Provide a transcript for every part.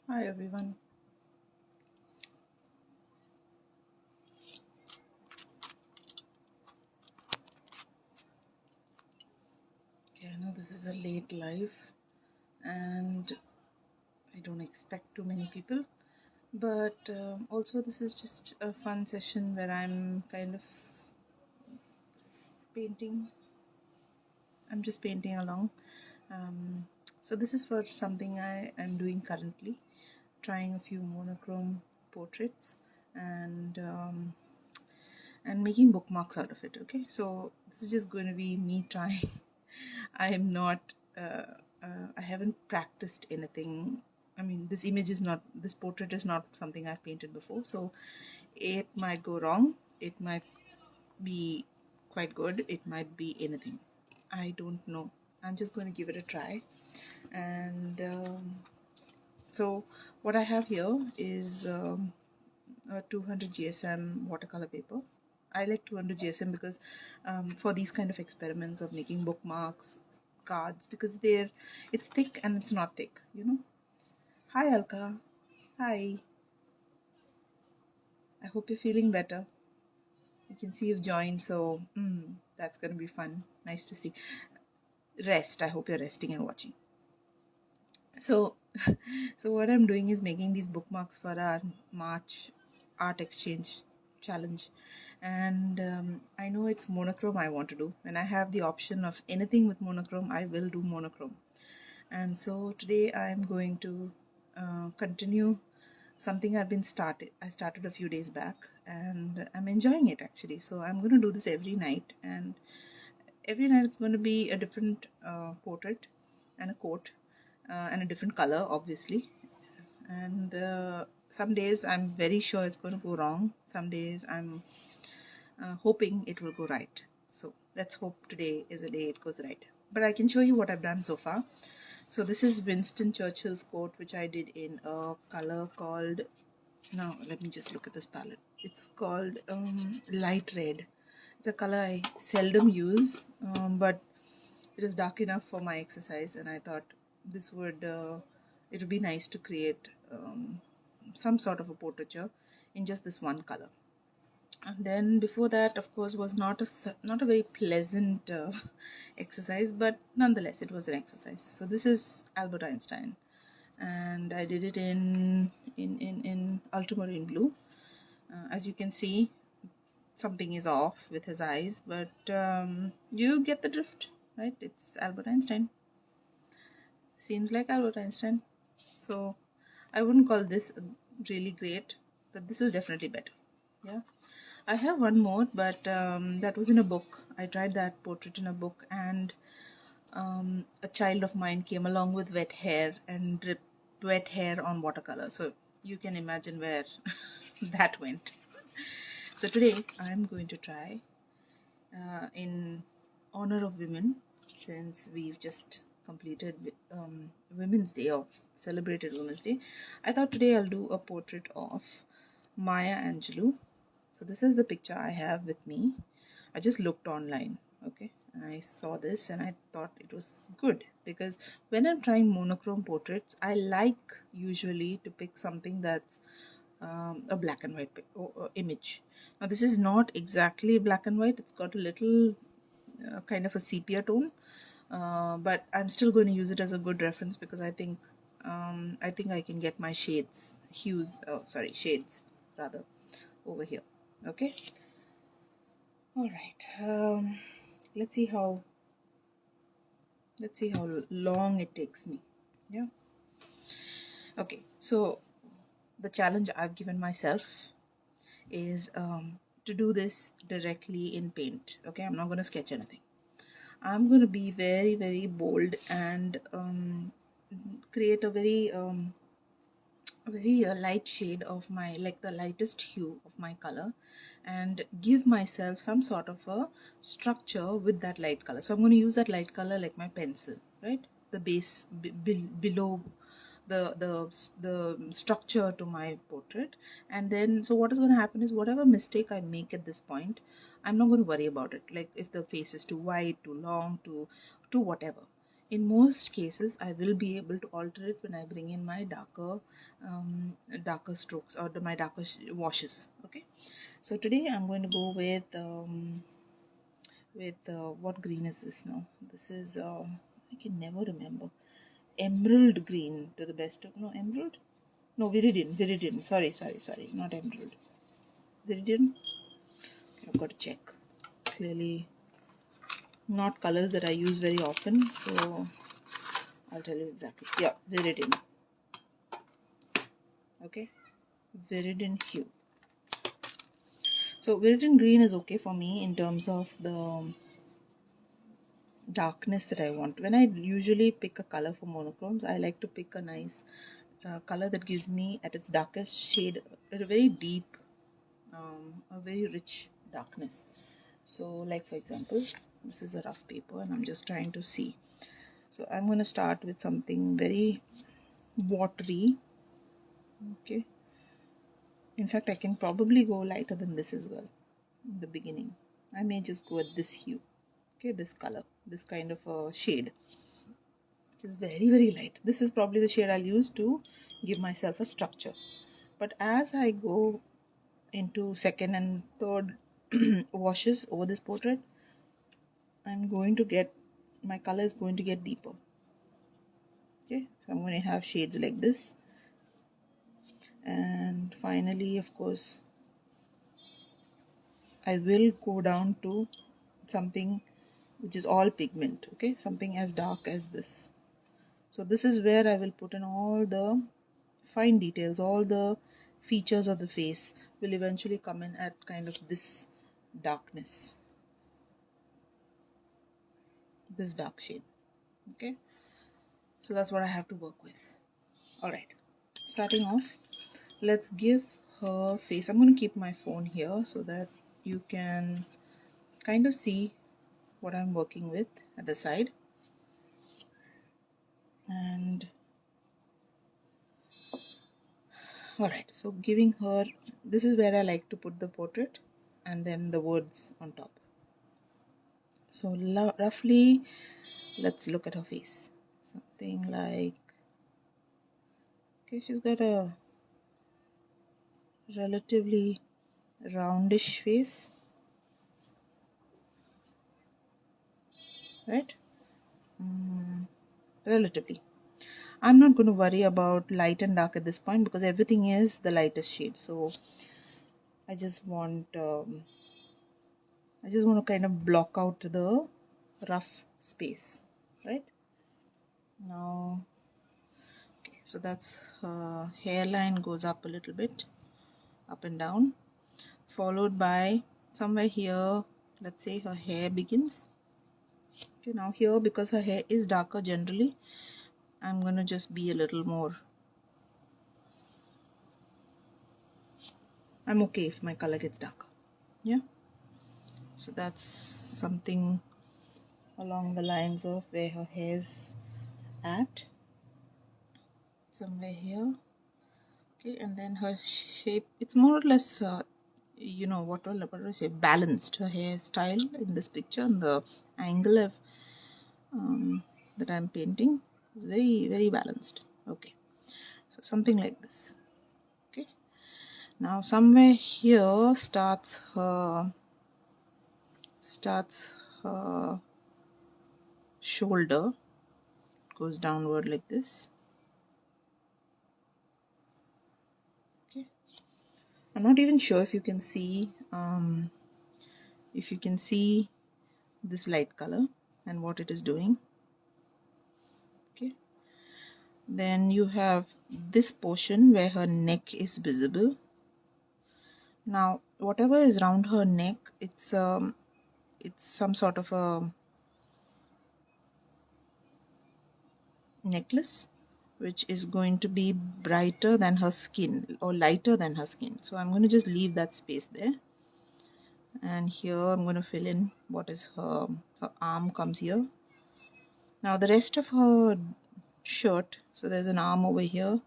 Hi everyone. Okay, I know this is a late live and I don't expect too many people, but also this is just a fun session where I'm kind of painting. I'm just painting along. Um, so this is for something I am doing currently, trying a few monochrome portraits and making bookmarks out of it. Okay, so this is just going to be me trying. I am not I haven't practiced anything. I mean, this portrait is not something I've painted before, so it might go wrong, it might be quite good, it might be anything. I don't know. I'm just going to give it a try. And so what I have here is a 200 GSM watercolor paper. I like 200 GSM because for these kind of experiments of making bookmarks, cards, because it's thick and it's not thick, you know. Hi Alka. Hi. I hope you're feeling better. I can see you've joined, so that's gonna be fun. Nice to see. Rest. I hope you're resting and watching. So so what I'm doing is making these bookmarks for our March art exchange challenge, and I know it's monochrome I want to do, and I have the option of anything with monochrome. I will do monochrome, and so today I'm going to continue something I started a few days back, and I'm enjoying it actually. So I'm going to do this every night, and every night it's going to be a different portrait and a quote and a different color, obviously. And some days I'm very sure it's going to go wrong. Some days I'm hoping it will go right. So let's hope today is the day it goes right. But I can show you what I've done so far. So this is Winston Churchill's quote, which I did in a color called, now let me just look at this palette. It's called light red. It's a color I seldom use, but it was dark enough for my exercise, and I thought this would it would be nice to create some sort of a portraiture in just this one color. And then before that, of course, was not a very pleasant exercise, but nonetheless it was an exercise. So this is Albert Einstein, and I did it in ultramarine blue. As you can see, something is off with his eyes, but you get the drift, right? It's Albert Einstein. Seems like Albert Einstein. So I wouldn't call this really great, but this is definitely better. Yeah. I have one more, but that was in a book. I tried that portrait in a book, and a child of mine came along with wet hair and dripped wet hair on watercolor. So you can imagine where that went. So today I'm going to try, in honor of women, since we've just completed Women's Day, of celebrated Women's Day. I thought today I'll do a portrait of Maya Angelou. So this is the picture I have with me. I just looked online, okay, and I saw this and I thought it was good, because when I'm trying monochrome portraits, I like usually to pick something that's a black and white image. Now this is not exactly black and white, it's got a little kind of a sepia tone, but I'm still going to use it as a good reference, because I think I can get my shades rather over here. Okay, all right. Let's see how long it takes me. Yeah. Okay, so the challenge I've given myself is to do this directly in paint. Okay, I'm not going to sketch anything. I'm going to be very, very bold and create a very light shade of my, like the lightest hue of my color, and give myself some sort of a structure with that light color. So I'm going to use that light color like my pencil, right? The base below the structure to my portrait. And then, so what is going to happen is, whatever mistake I make at this point, I'm not going to worry about it. Like if the face is too wide, too long, too whatever, In most cases, I will be able to alter it when I bring in my darker strokes or my darker washes. Okay, so today I'm going to go with what green is this now? This is I can never remember. Emerald green, to the best of no emerald. No, viridian. Sorry, not emerald. Viridian. Okay, I've got to check. Clearly, not colors that I use very often, so I'll tell you exactly. Yeah, viridian. Okay, viridian hue. So viridian green is okay for me in terms of the darkness that I want. When I usually pick a color for monochromes, I like to pick a nice color that gives me at its darkest shade a very deep, a very rich darkness. So like for example, this is a rough paper and I'm just trying to see. So I'm going to start with something very watery. Okay. In fact, I can probably go lighter than this as well in the beginning. I may just go with this hue. Okay, this color, this kind of a shade, which is very, very light. This is probably the shade I'll use to give myself a structure. But as I go into second and third washes over this portrait, I'm going to get, my color is going to get deeper. Okay, so I'm going to have shades like this. And finally, of course, I will go down to something which is all pigment. Okay, something as dark as this. So this is where I will put in all the fine details, all the features of the face will eventually come in at kind of this darkness, this dark shade. Okay, so that's what I have to work with. All right, starting off, let's give her face. I'm going to keep my phone here so that you can kind of see what I'm working with at the side. And all right, so giving her, this is where I like to put the portrait and then the words on top. So roughly, let's look at her face. Something like, okay, she's got a relatively roundish face, right? Relatively. I'm not going to worry about light and dark at this point because everything is the lightest shade. So I just want to kind of block out the rough space, right? Now, okay, so that's hairline goes up a little bit, up and down, followed by somewhere here, let's say her hair begins. Okay, now here, because her hair is darker generally, I'm gonna just be a little more, I'm okay if my color gets darker. Yeah, so that's something along the lines of where her hair's at, somewhere here. Okay, and then her shape, it's more or less what do I say, balanced. Her hairstyle in this picture and the angle of that I'm painting is very, very balanced. Okay, so something like this. Okay, now somewhere here starts her shoulder, goes downward like this. Okay, I'm not even sure if you can see this light color and what it is doing. Okay, then you have this portion where her neck is visible. Now whatever is around her neck, it's some sort of a necklace which is going to be brighter than her skin or lighter than her skin. So I'm going to just leave that space there, and here I'm going to fill in what is her arm comes here. Now the rest of her shirt, so there's an arm over here,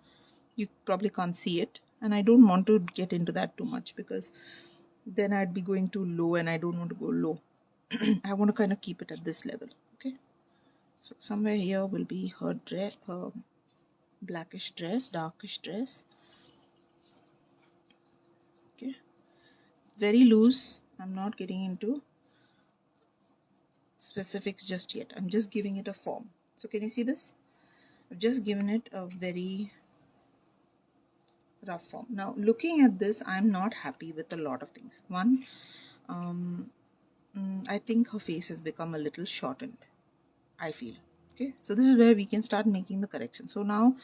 you probably can't see it, and I don't want to get into that too much because then I'd be going too low and I don't want to go low. I want to kind of keep it at this level. Okay, So somewhere here will be her dress, her blackish dress, darkish dress. Okay, very loose. I'm not getting into specifics just yet. I'm just giving it a form. So can you see this? I've just given it a very rough form. Now looking at this, I'm not happy with a lot of things. One, I think her face has become a little shortened, I feel. Okay, so this is where we can start making the correction. So now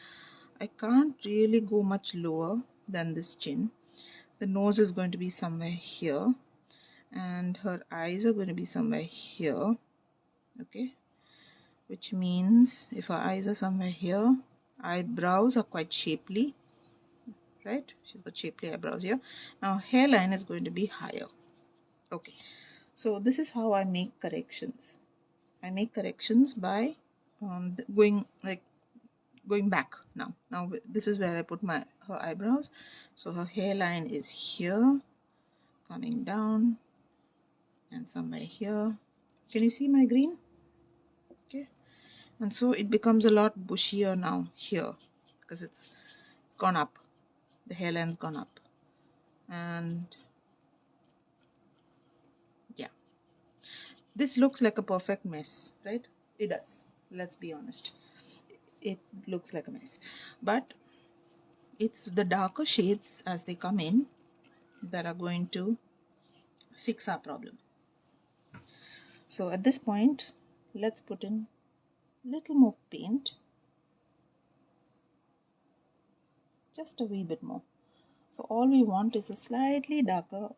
I can't really go much lower than this chin. The nose is going to be somewhere here, and her eyes are going to be somewhere here. Okay, which means if her eyes are somewhere here, eyebrows are quite shapely, right? She's got shapely eyebrows here. Now hairline is going to be higher. Okay, so this is how I make corrections. I make corrections by going back. Now this is where I put her eyebrows. So her hairline is here, coming down, and somewhere here. Can you see my green? Okay, and so it becomes a lot bushier now here because it's gone up. The hairline's gone up, and yeah, this looks like a perfect mess, right? It does. Let's be honest. It looks like a mess, but it's the darker shades as they come in that are going to fix our problem. So at this point, let's put in a little more paint, just a wee bit more. So all we want is a slightly darker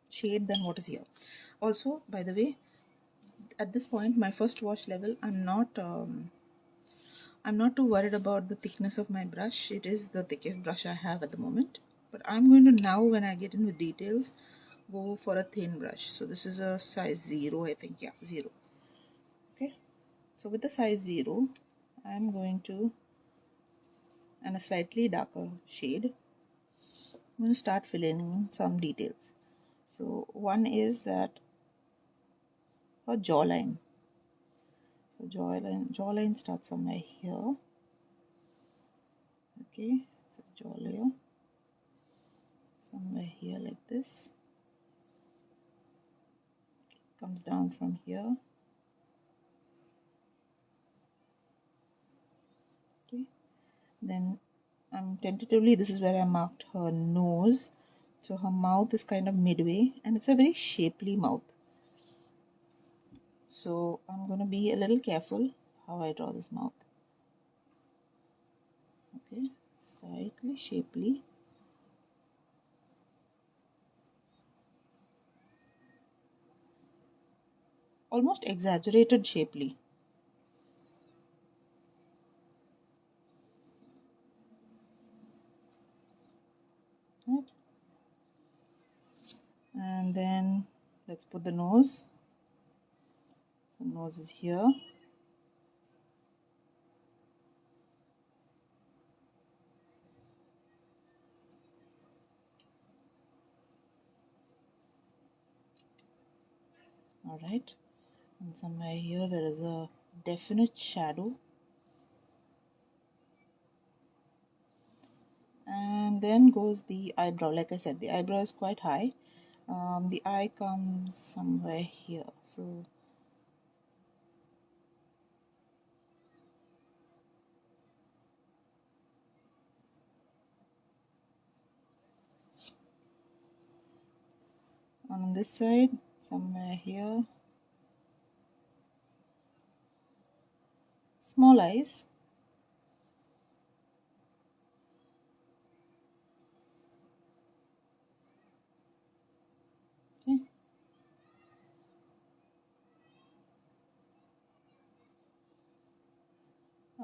shade than what is here. Also, by the way, at this point, my first wash level, I'm not too worried about the thickness of my brush. It is the thickest brush I have at the moment. But I'm going to now, when I get in with details, go for a thin brush. So this is a size 0, I think. Yeah, 0. Okay. So with the size 0, I'm going to, and a slightly darker shade, I'm going to start filling in some details. So one is that her jawline. So jawline starts somewhere here. Okay, so jaw layer somewhere here like this. Okay, comes down from here. Okay, then tentatively this is where I marked her nose. So her mouth is kind of midway, and it's a very shapely mouth. So I'm going to be a little careful how I draw this mouth. Okay, slightly shapely. Almost exaggerated shapely. Right? And then let's put the nose. So nose is here. Alright, and somewhere here there is a definite shadow, and then goes the eyebrow. Like I said, the eyebrow is quite high. The eye comes somewhere here. So on this side, somewhere here, small eyes. Okay.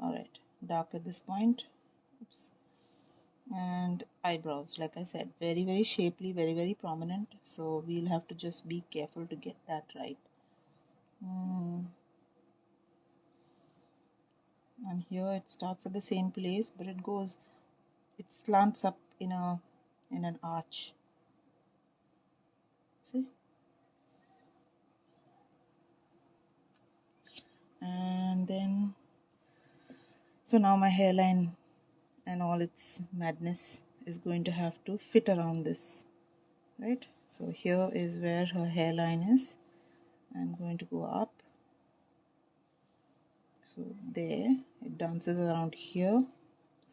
Alright, dark at this point. Oops. And eyebrows, like I said, very shapely, very prominent. So we'll have to just be careful to get that right. And here it starts at the same place, but it slants up in an arch. See? And then so now my hairline and all its madness is going to have to fit around this, right? So here is where her hairline is. I'm going to go up, so there it dances around here,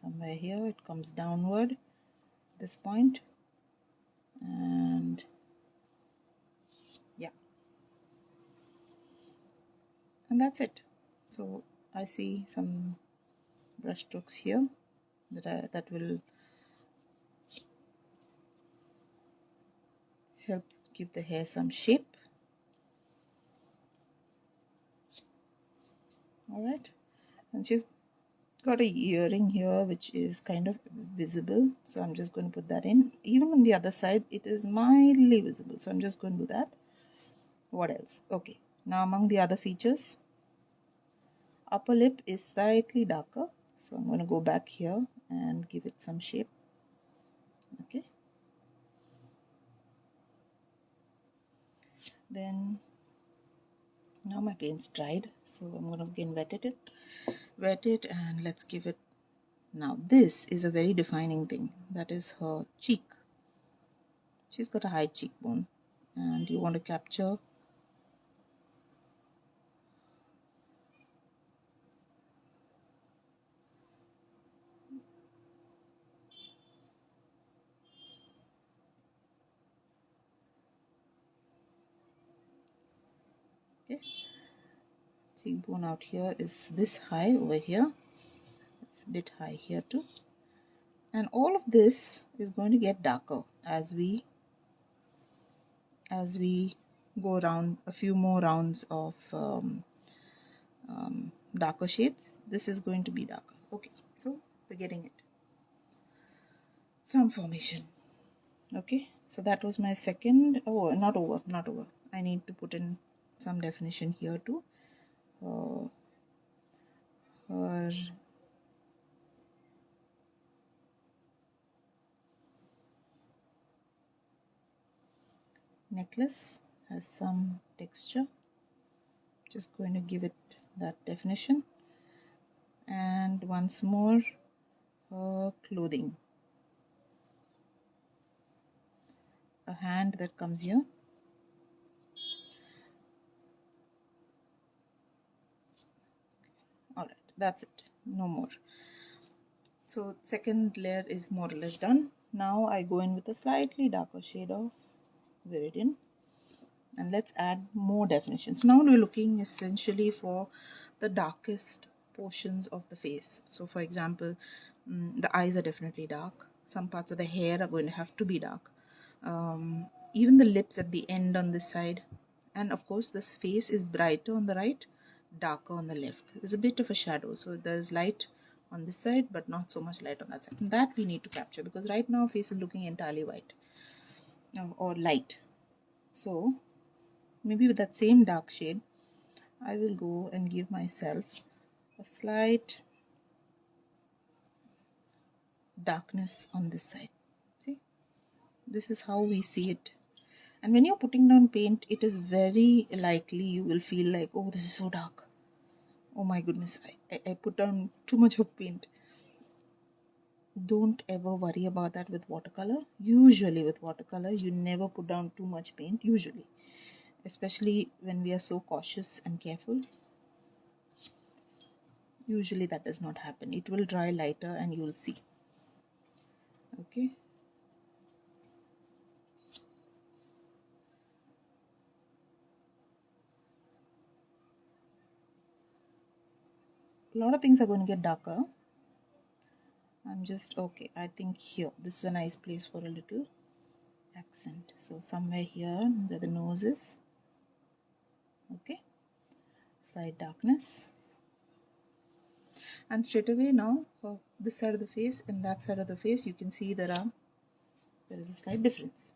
somewhere here it comes downward this point, and yeah, and that's it. So I see some brush strokes here that will help give the hair some shape. All right, and she's got a earring here which is kind of visible, so I'm just going to put that in. Even on the other side it is mildly visible, so I'm just going to do that. What else? Okay, now among the other features, upper lip is slightly darker, so I'm going to go back here and give it some shape. Okay, then now my paint's dried, so I'm going to again wet it, and let's give it. Now this is a very defining thing, that is her cheek. She's got a high cheekbone, and you want to capture okay, cheekbone out here is this high over here. It's a bit high here too, and all of this is going to get darker as we go around a few more rounds of darker shades. This is going to be darker. Okay, so we're getting it, some formation. Okay, so that was my second. Oh, not over. I need to put in some definition here too. Her necklace has some texture, just going to give it that definition. And once more, her clothing, a hand that comes here. Alright, that's it, no more. So second layer is more or less done. Now I go in with a slightly darker shade of Viridian, and let's add more definitions. Now we're looking essentially for the darkest portions of the face. So for example, the eyes are definitely dark. Some parts of the hair are going to have to be dark. Even the lips at the end on this side. And of course this face is brighter on the right, darker on the left. There's a bit of a shadow, so there's light on this side but not so much light on that side. And that we need to capture, because right now face is looking entirely white or light. So maybe with that same dark shade I will go and give myself a slight darkness on this side. See, this is how we see it. And when you're putting down paint, it is very likely you will feel like, oh, this is so dark, oh my goodness, I put down too much of paint. Don't ever worry about that with watercolor. Usually with watercolor you never put down too much paint, usually, especially when we are so cautious and careful. Usually that does not happen. It will dry lighter and you will see. Okay, a lot of things are going to get darker. I'm just okay, I think here this is a nice place for a little accent. So somewhere here where the nose is, okay, slight darkness. And straight away now for this side of the face and that side of the face, you can see there is a slight difference.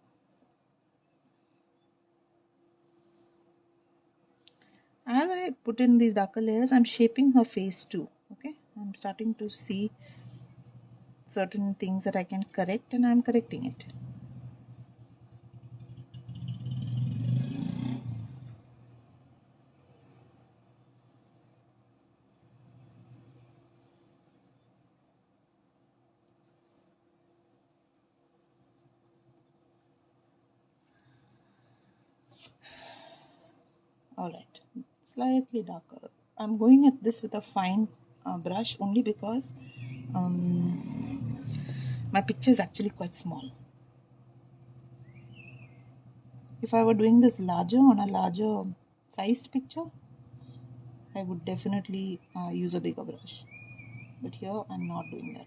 As I put in these darker layers, I'm shaping her face too. Okay, I'm starting to see certain things that I can correct, and I'm correcting it. Alright, slightly darker. I'm going at this with a fine brush only because my picture is actually quite small. If I were doing this larger on a larger sized picture, I would definitely use a bigger brush. But here I'm not doing that.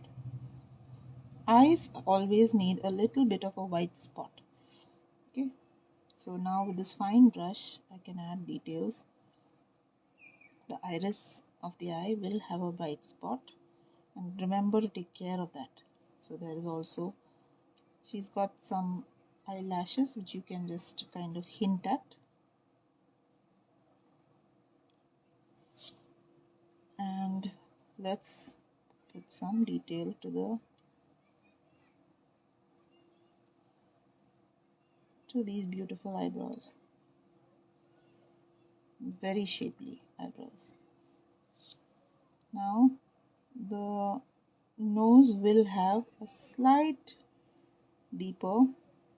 Eyes always need a little bit of a white spot. Okay, so now with this fine brush, I can add details. The iris of the eye will have a white spot, and remember to take care of that. So there is also, she's got some eyelashes which you can just kind of hint at. And let's put some detail to these beautiful eyebrows. Very shapely eyebrows. Now the nose will have a slight deeper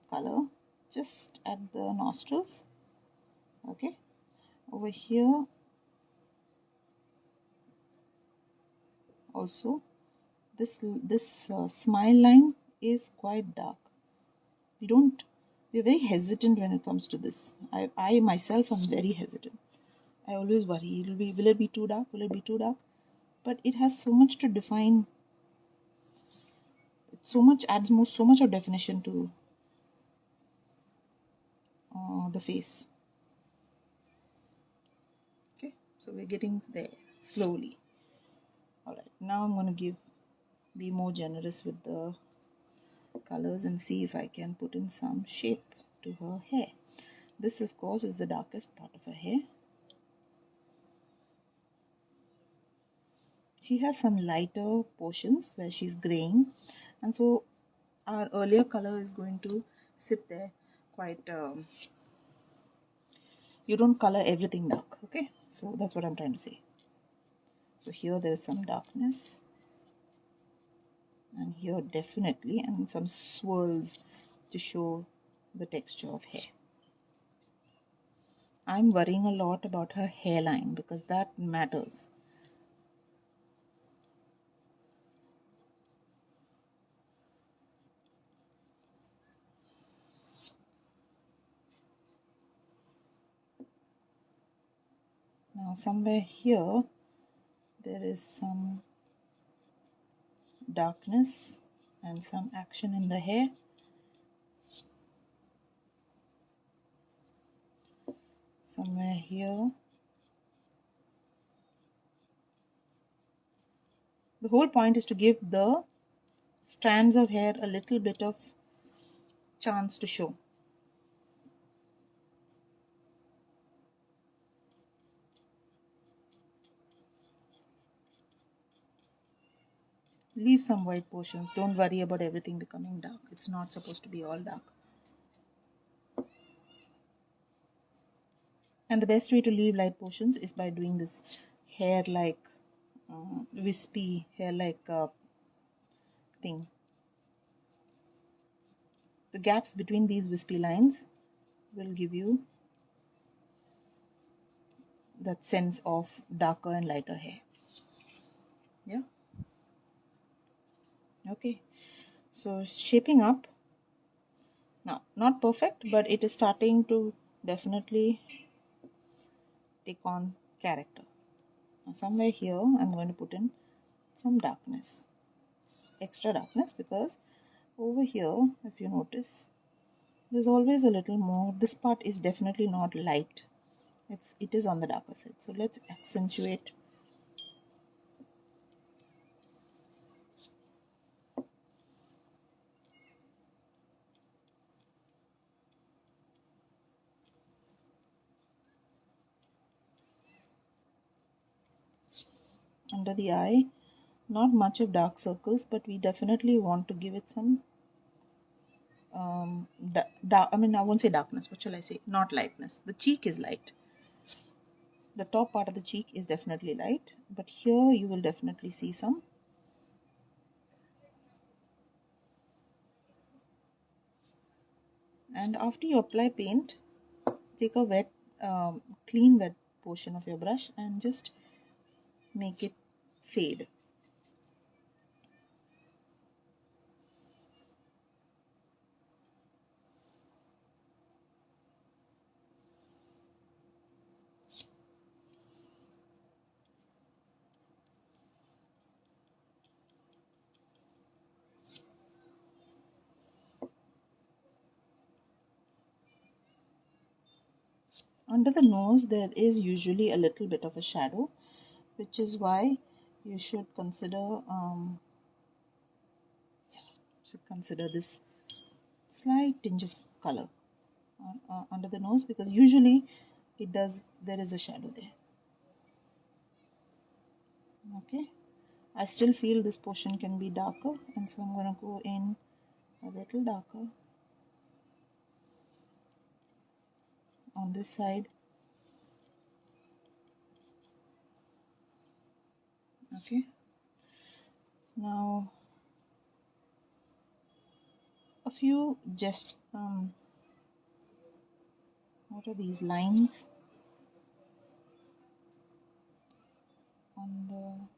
color just at the nostrils. Okay, over here also this smile line is quite dark. We're very hesitant when it comes to this. I myself am very hesitant. I always worry, will it be too dark? Will it be too dark? But it has so much to define. It so much of definition to the face. Okay, so we're getting there slowly. Alright, now I'm going to be more generous with the colors and see if I can put in some shape to her hair. This of course is the darkest part of her hair. She has some lighter portions where she's graying, and so our earlier color is going to sit there quite you don't color everything dark. Okay, so that's what I'm trying to say. So here there is some darkness, and here definitely, and some swirls to show the texture of hair. I'm worrying a lot about her hairline because that matters. Now somewhere here there is some darkness and some action in the hair. Somewhere here. The whole point is to give the strands of hair a little bit of chance to show. Leave some white portions. Don't worry about everything becoming dark. It's not supposed to be all dark. And the best way to leave light portions is by doing this hair-like, wispy hair-like thing. The gaps between these wispy lines will give you that sense of darker and lighter hair. Yeah. Okay. So shaping up. Now, not perfect, but it is starting to definitely take on character. Now, somewhere here, I'm going to put in some darkness, extra darkness, because over here, if you notice, there's always a little more. This part is definitely not light. It is on the darker side. So let's accentuate. Under the eye, not much of dark circles, but we definitely want to give it some I mean, I won't say darkness. What shall I say? Not lightness. The cheek is light. The top part of the cheek is definitely light, but here you will definitely see some. And after you apply paint, take a wet clean wet portion of your brush and just make it fade. Under the nose there is usually a little bit of a shadow, which is why you should consider this slight tinge of color under the nose, because usually there is a shadow there. Okay, I still feel this portion can be darker, and so I'm going to go in a little darker on this side. Okay, now a few just what are these lines on the,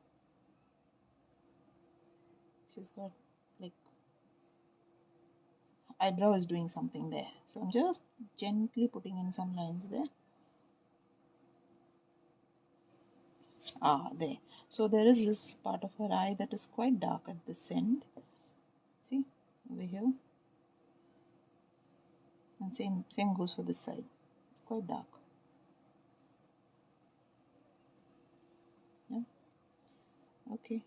she's got like eyebrow is doing something there, so I'm just gently putting in some lines there. There. So there is this part of her eye that is quite dark at this end. See, over here. And same goes for this side. It's quite dark. Yeah. Okay.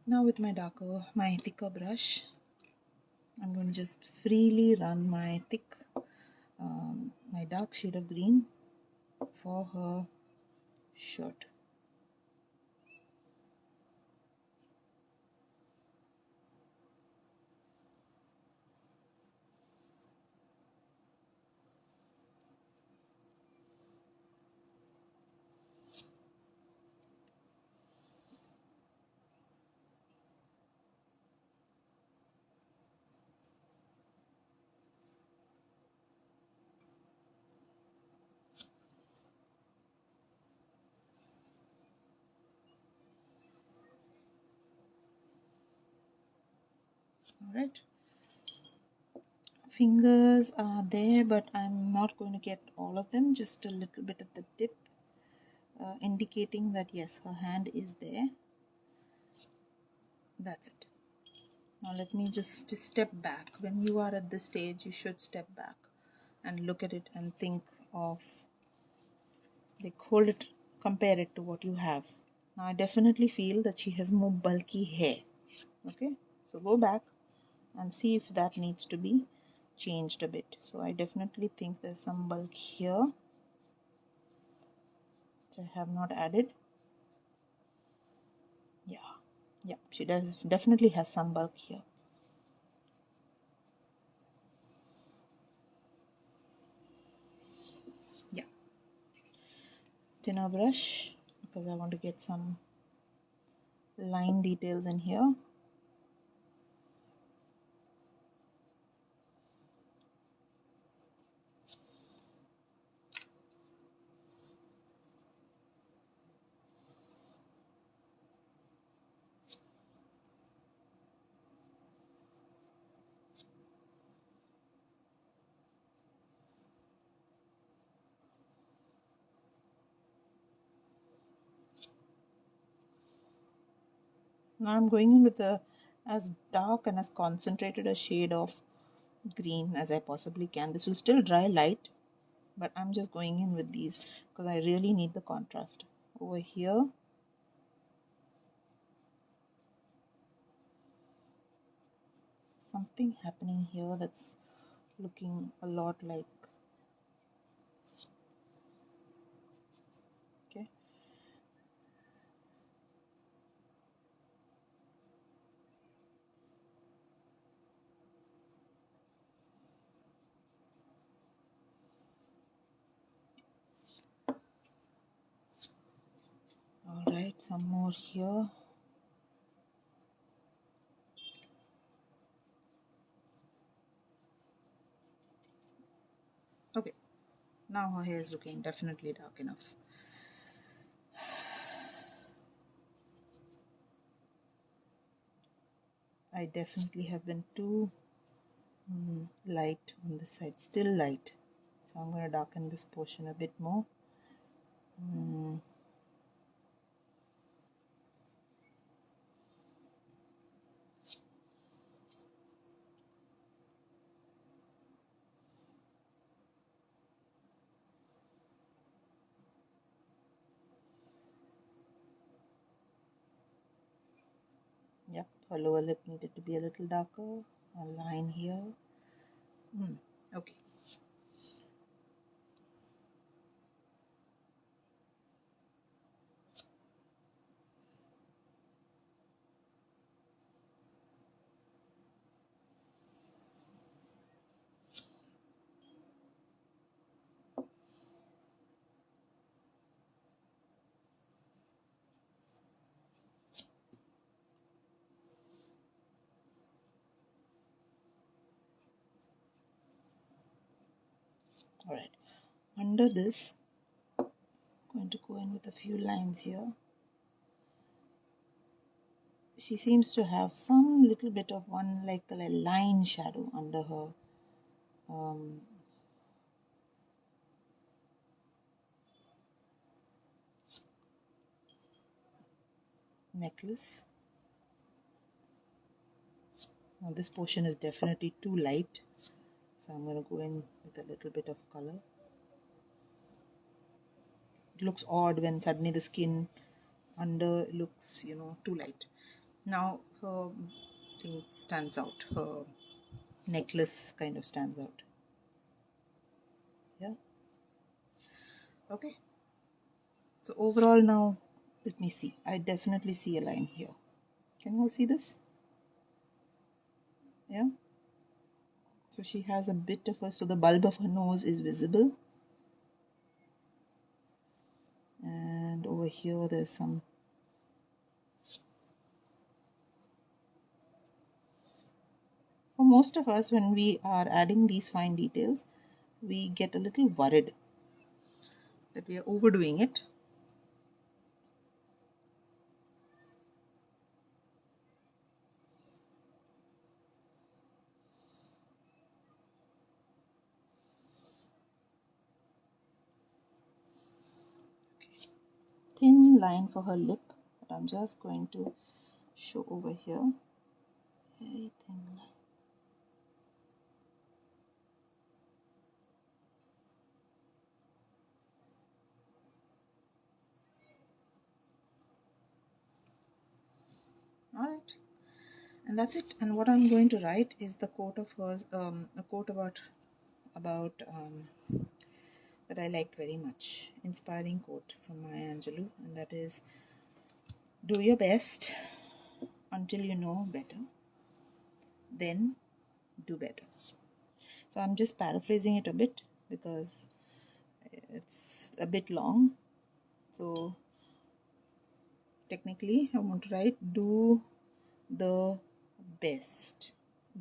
Now with my thicker brush, I'm going to just freely run my my dark shade of green for her shirt. Alright. Fingers are there, but I'm not going to get all of them, just a little bit at the tip, indicating that yes, her hand is there. That's it. Now let me just step back. When you are at this stage, you should step back and look at it and think of, like, hold it, compare it to what you have. Now I definitely feel that she has more bulky hair. Okay, so go back and see if that needs to be changed a bit. So I definitely think there's some bulk here which I have not added. Yeah, she definitely has some bulk here. Yeah, thinner brush, because I want to get some line details in here. Now I'm going in with as dark and as concentrated a shade of green as I possibly can. This will still dry light, but I'm just going in with these because I really need the contrast. Over here, something happening here that's looking a lot like, okay. Alright, some more here. Okay, now her hair is looking definitely dark enough. I definitely have been too light on this side, still light. So I'm going to darken this portion a bit more. Yep, her lower lip needed to be a little darker. A line here. Okay. Alright, under this, I'm going to go in with a few lines here. She seems to have some little bit of one like a line shadow under her necklace. Now this portion is definitely too light, so I'm going to go in with a little bit of color. It looks odd when suddenly the skin under looks, too light. Now her thing stands out. Her necklace kind of stands out. Yeah. Okay. So overall now, let me see. I definitely see a line here. Can you all see this? Yeah. So she has a bit of so the bulb of her nose is visible. And over here there's some for most of us, when we are adding these fine details, we get a little worried that we are overdoing it. Thin line for her lip, but I'm just going to show over here. Very thin line. Alright, and that's it. And what I'm going to write is the quote of hers, a quote about that I liked very much, inspiring quote from Maya Angelou, and that is, do your best until you know better, then do better. So I'm just paraphrasing it a bit because it's a bit long. So technically I want to write, do the best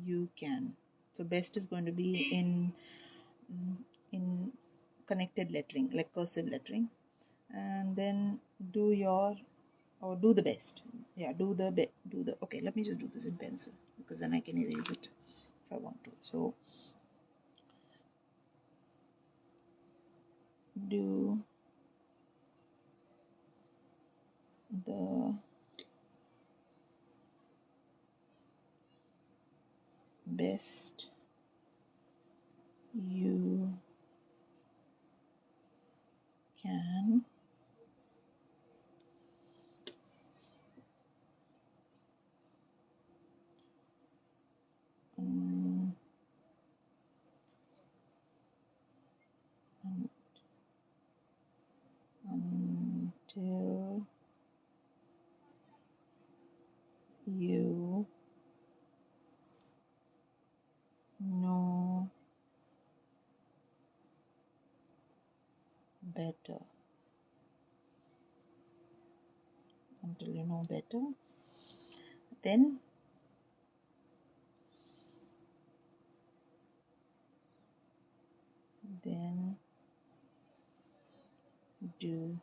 you can. So best is going to be in connected lettering, like cursive lettering, and then do the best. Yeah, okay, let me just do this in pencil because then I can erase it if I want to. So do the best you can until you know better. until you know better. Then do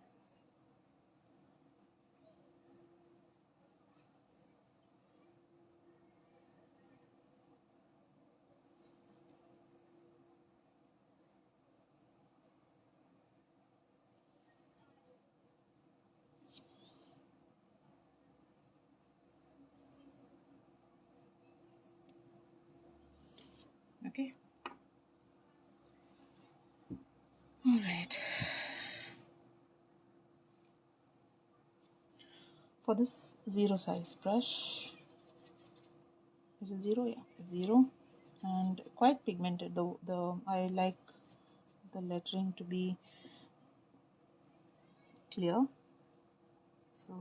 okay. All right. For this 0 size brush, is it 0? Yeah, 0, and quite pigmented. I like the lettering to be clear, so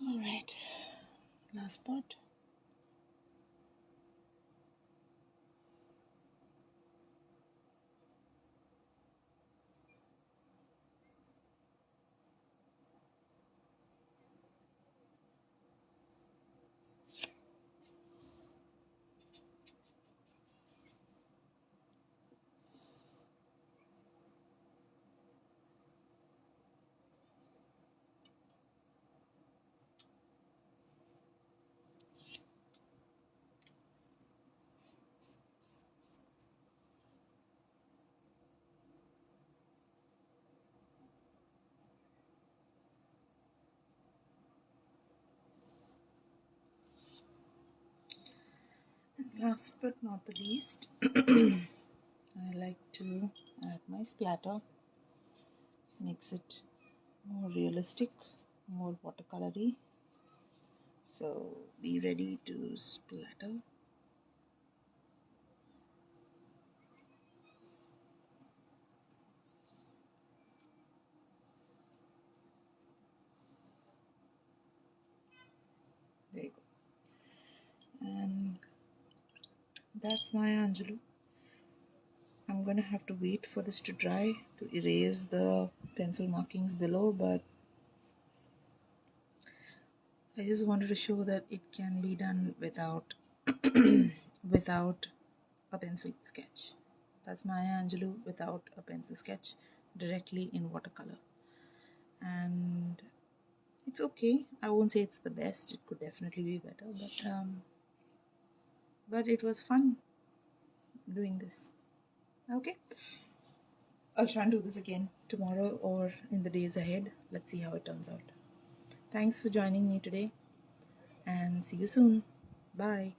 all right. Last part. Last but not the least, I like to add my splatter, makes it more realistic, more watercolory. So be ready to splatter. There you go. And that's my Angelou. I'm gonna have to wait for this to dry to erase the pencil markings below, but I just wanted to show that it can be done without without a pencil sketch. That's Maya Angelou without a pencil sketch, directly in watercolor. And it's okay. I won't say it's the best. It could definitely be better, but it was fun doing this. Okay, I'll try and do this again tomorrow or in the days ahead. Let's see how it turns out. Thanks for joining me today, and see you soon. Bye.